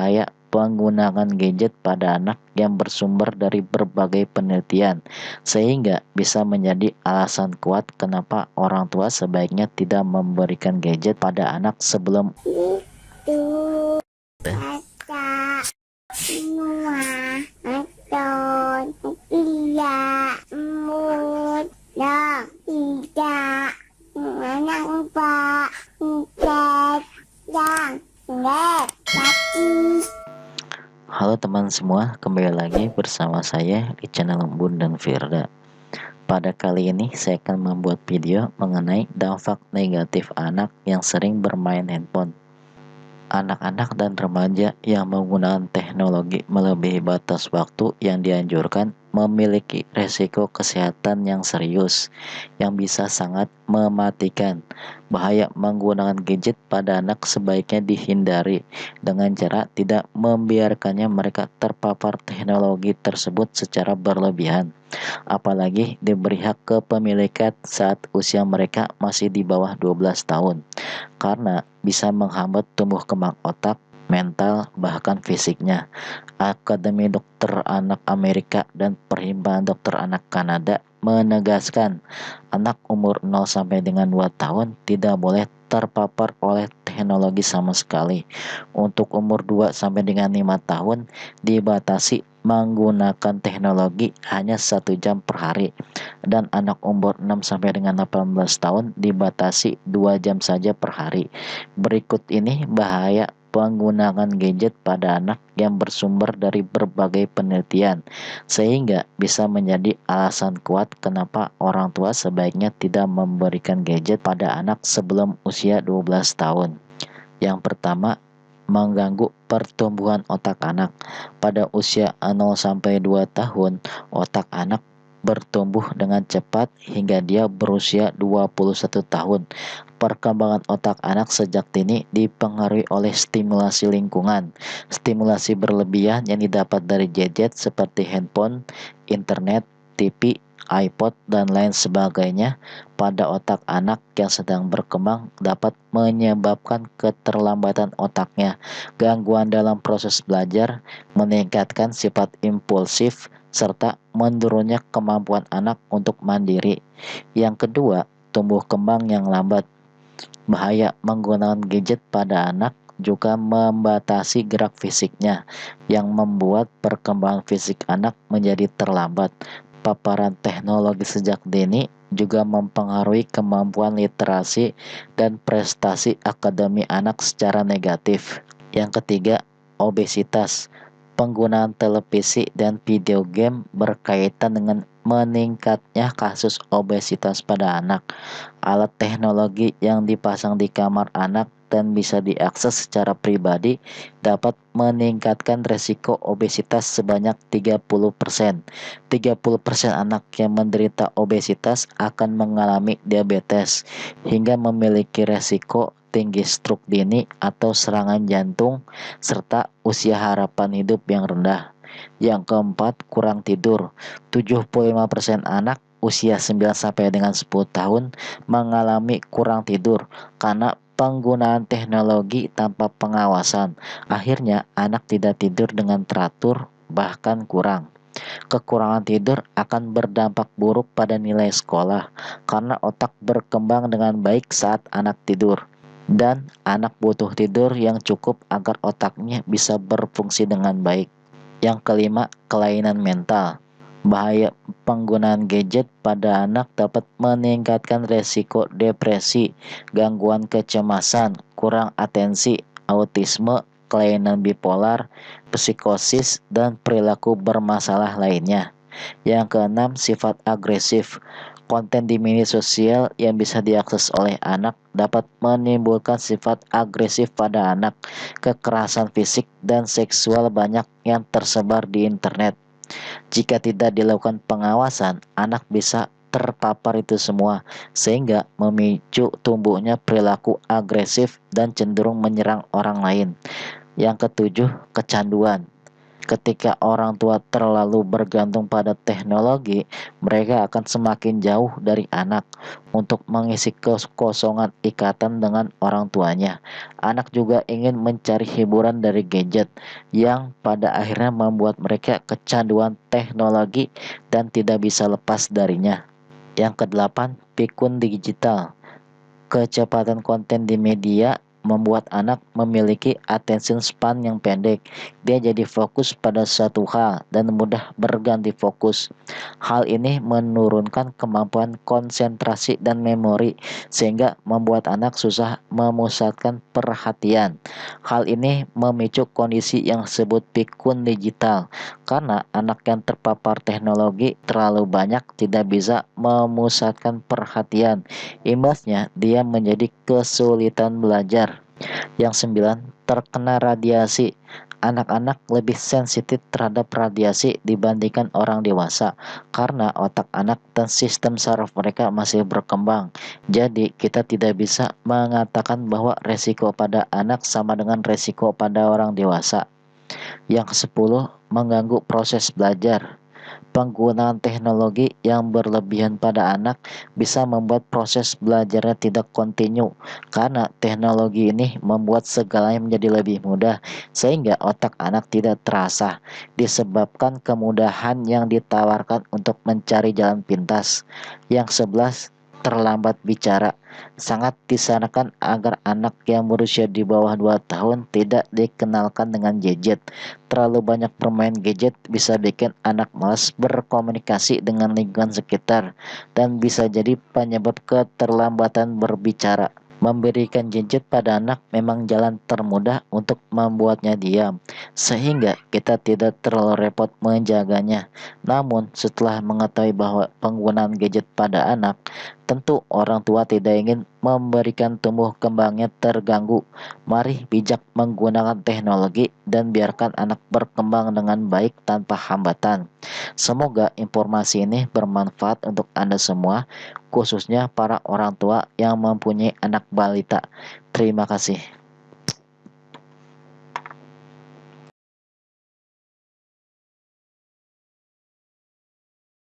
bahaya penggunaan gadget pada anak yang bersumber dari berbagai penelitian, sehingga bisa menjadi alasan kuat kenapa orang tua sebaiknya tidak memberikan gadget pada anak sebelum itu. Semua atau tidak mudah tidak anak pak yang Halo teman semua, kembali lagi bersama saya di channel Bun dan Firda. Pada kali ini saya akan membuat video mengenai dampak negatif anak yang sering bermain handphone. Anak-anak dan remaja yang menggunakan teknologi melebihi batas waktu yang dianjurkan memiliki resiko kesehatan yang serius, yang bisa sangat mematikan. Bahaya menggunakan gadget pada anak sebaiknya dihindari dengan cara tidak membiarkannya mereka terpapar teknologi tersebut secara berlebihan, apalagi diberi hak kepemilikan saat usia mereka masih di bawah 12 tahun. Karena bisa menghambat tumbuh kembang otak, mental, bahkan fisiknya. Akademi Dokter Anak Amerika dan Perhimpunan Dokter Anak Kanada menegaskan anak umur 0 sampai dengan 2 tahun tidak boleh terpapar oleh teknologi sama sekali. Untuk umur 2 sampai dengan 5 tahun dibatasi menggunakan teknologi hanya 1 jam per hari, dan anak umur 6 sampai dengan 18 tahun dibatasi 2 jam saja per hari. Berikut ini bahaya penggunaan gadget pada anak yang bersumber dari berbagai penelitian, sehingga bisa menjadi alasan kuat kenapa orang tua sebaiknya tidak memberikan gadget pada anak sebelum usia 12 tahun. Yang pertama, mengganggu pertumbuhan otak anak. Pada usia 0 sampai 2 tahun, otak anak bertumbuh dengan cepat hingga dia berusia 21 tahun. Perkembangan otak anak sejak dini dipengaruhi oleh stimulasi lingkungan. Stimulasi berlebihan yang didapat dari gadget seperti handphone, internet, TV, iPod, dan lain sebagainya pada otak anak yang sedang berkembang dapat menyebabkan keterlambatan otaknya, gangguan dalam proses belajar, meningkatkan sifat impulsif, serta menurunnya kemampuan anak untuk mandiri. Yang kedua, tumbuh kembang yang lambat. Bahaya menggunakan gadget pada anak juga membatasi gerak fisiknya, yang membuat perkembangan fisik anak menjadi terlambat. Paparan teknologi sejak dini juga mempengaruhi kemampuan literasi dan prestasi akademi anak secara negatif. Yang ketiga, obesitas. Penggunaan televisi dan video game berkaitan dengan meningkatnya kasus obesitas pada anak. Alat teknologi yang dipasang di kamar anak dan bisa diakses secara pribadi dapat meningkatkan resiko obesitas sebanyak 30%. 30% anak yang menderita obesitas akan mengalami diabetes hingga memiliki resiko tinggi stroke dini atau serangan jantung, serta usia harapan hidup yang rendah. Yang keempat, kurang tidur. 75% anak usia 9 sampai dengan 10 tahun mengalami kurang tidur karena penggunaan teknologi tanpa pengawasan. Akhirnya anak tidak tidur dengan teratur, bahkan kurang. Kekurangan tidur akan berdampak buruk pada nilai sekolah karena otak berkembang dengan baik saat anak tidur, dan anak butuh tidur yang cukup agar otaknya bisa berfungsi dengan baik. Yang kelima, kelainan mental. Bahaya penggunaan gadget pada anak dapat meningkatkan resiko depresi, gangguan kecemasan, kurang atensi, autisme, kelainan bipolar, psikosis, dan perilaku bermasalah lainnya. Yang keenam, sifat agresif. Konten di media sosial yang bisa diakses oleh anak dapat menimbulkan sifat agresif pada anak. Kekerasan fisik dan seksual banyak yang tersebar di internet. Jika tidak dilakukan pengawasan, anak bisa terpapar itu semua, sehingga memicu tumbuhnya perilaku agresif dan cenderung menyerang orang lain. Yang ketujuh, kecanduan. Ketika orang tua terlalu bergantung pada teknologi, mereka akan semakin jauh dari anak untuk mengisi kekosongan ikatan dengan orang tuanya. Anak juga ingin mencari hiburan dari gadget yang pada akhirnya membuat mereka kecanduan teknologi dan tidak bisa lepas darinya. Yang kedelapan, pikun digital. Kecepatan konten di media membuat anak memiliki attention span yang pendek. Dia jadi fokus pada satu hal dan mudah berganti fokus. Hal ini menurunkan kemampuan konsentrasi dan memori sehingga membuat anak susah memusatkan perhatian. Hal ini memicu kondisi yang disebut pikun digital karena anak yang terpapar teknologi terlalu banyak tidak bisa memusatkan perhatian. Imbasnya, dia menjadi kesulitan belajar. Yang sembilan, terkena radiasi. Anak-anak lebih sensitif terhadap radiasi dibandingkan orang dewasa karena otak anak dan sistem saraf mereka masih berkembang. Jadi, kita tidak bisa mengatakan bahwa resiko pada anak sama dengan resiko pada orang dewasa. Yang kesepuluh, mengganggu proses belajar. Penggunaan teknologi yang berlebihan pada anak bisa membuat proses belajarnya tidak kontinu karena teknologi ini membuat segalanya menjadi lebih mudah sehingga otak anak tidak terasa disebabkan kemudahan yang ditawarkan untuk mencari jalan pintas. Yang 11, terlambat bicara. Sangat disarankan agar anak yang berusia di bawah 2 tahun tidak dikenalkan dengan gadget. Terlalu banyak bermain gadget bisa bikin anak malas berkomunikasi dengan lingkungan sekitar dan bisa jadi penyebab keterlambatan berbicara. Memberikan gadget pada anak memang jalan termudah untuk membuatnya diam, sehingga kita tidak terlalu repot menjaganya. Namun, setelah mengetahui bahwa penggunaan gadget pada anak, tentu orang tua tidak ingin memberikan tumbuh kembangnya terganggu. Mari bijak menggunakan teknologi dan biarkan anak berkembang dengan baik tanpa hambatan. Semoga informasi ini bermanfaat untuk Anda semua, khususnya para orang tua yang mempunyai anak balita. Terima kasih.